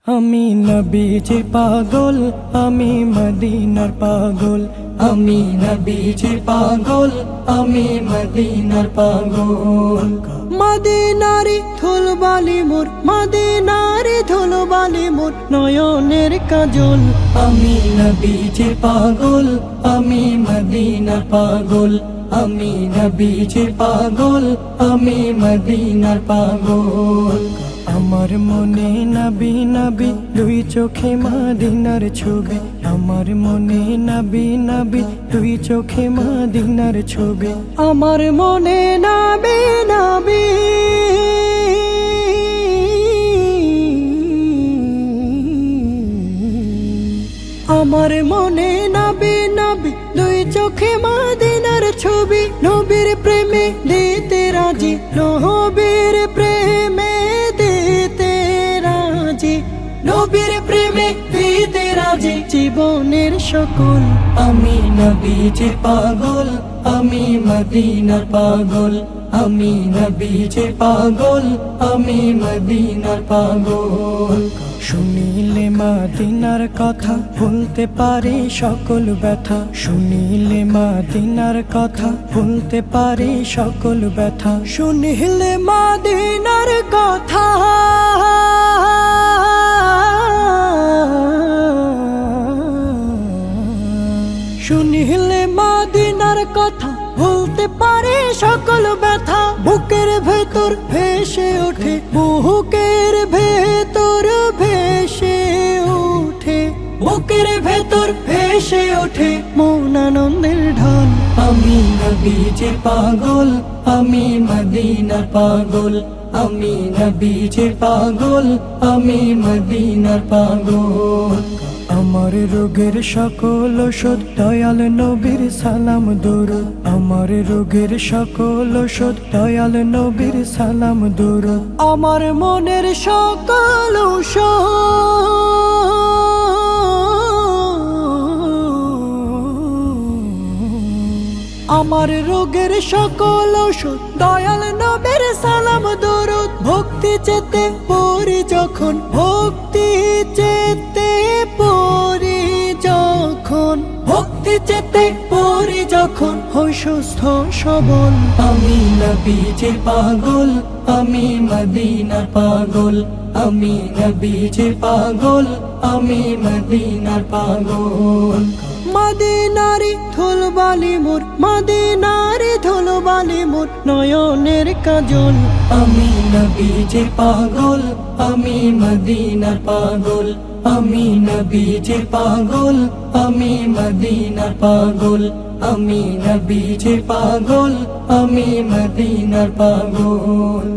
আমি নবীজির পাগল, আমি মদিনার পাগল। আমি নবীজির পাগল, আমি মদিনার পাগল। মদিনারি ধুলবালি মোর, মদিনারি ধুলবালি মোর নয়নের কাজল। আমি নবীজির পাগল, আমি মদিনার পাগল। আমি নবীজির পাগল, আমি মদিনার পাগল। আমার মনে নবী নবী দুই চোখে মদিনার ছবি। আমার মনে নবী নবী দুই চোখে মদিনার ছবি। আমার মনে নবী নবী আমার মনে নবী নবী দুই চোখে মদিনার ছবি। নবীর প্রেমে দিতে রাজি, নবীর প্রেমে দিতে রাজি, নবীর প্রেমে দিতে রাজি জীবনের সকল। আমি নবীজির পাগল, আমি মদিনার পাগল। আমি নবীজির পাগল, আমি মদিনার পাগল। শুনিলে মদিনার কথা ভুলতে পারি সকল ব্যথা। শুনিলে মদিনার কথা ভুলতে পারি সকল ব্যথা। শুনিলে মদিনার কথা শুনিলে মদিনার কথা ভুলতে পারে সকল ব্যথা। বুকের ভেতর ভেসে ওঠে, বুকের ভেতর ভেসে ওঠে, বুকের ভেতর ভেসে ওঠে মন আনন্দের ঢল। আমি নবীজির পাগল, আমি মদিনার পাগল। আমি নবীজির পাগল, আমি মদিনার পাগল। আমার রোগের সকল ওষুধ দয়াল নবীর সালাম দরুদ। আমার রোগের সকল ওষুধ দয়াল নবীর সালাম দরুদ। আমার মনের সকল আমার রোগের সকল ওষুধ দয়াল নবীর সালাম দরুদ। ভক্তি চেতে পড়ি যখন, ভক্তি চেতে পড়ি যখন, ভক্তি চেতে পড়ি যখন হই সুস্থ সবল। আমি নবীজির পাগল, আমি মদিনার পাগল। আমি নবীজির পাগল, আমি মদিনার পাগল। মদিনারি ধুলবালি মোর, মদিনারি ধুলবালি মোর নয়নের কাজল। আমি নবীজির পাগল, আমি মদিনার পাগল। আমি নবীজির পাগল, আমি মদিনার পাগল। আমি নবীজির পাগল, আমি মদিনার পাগল।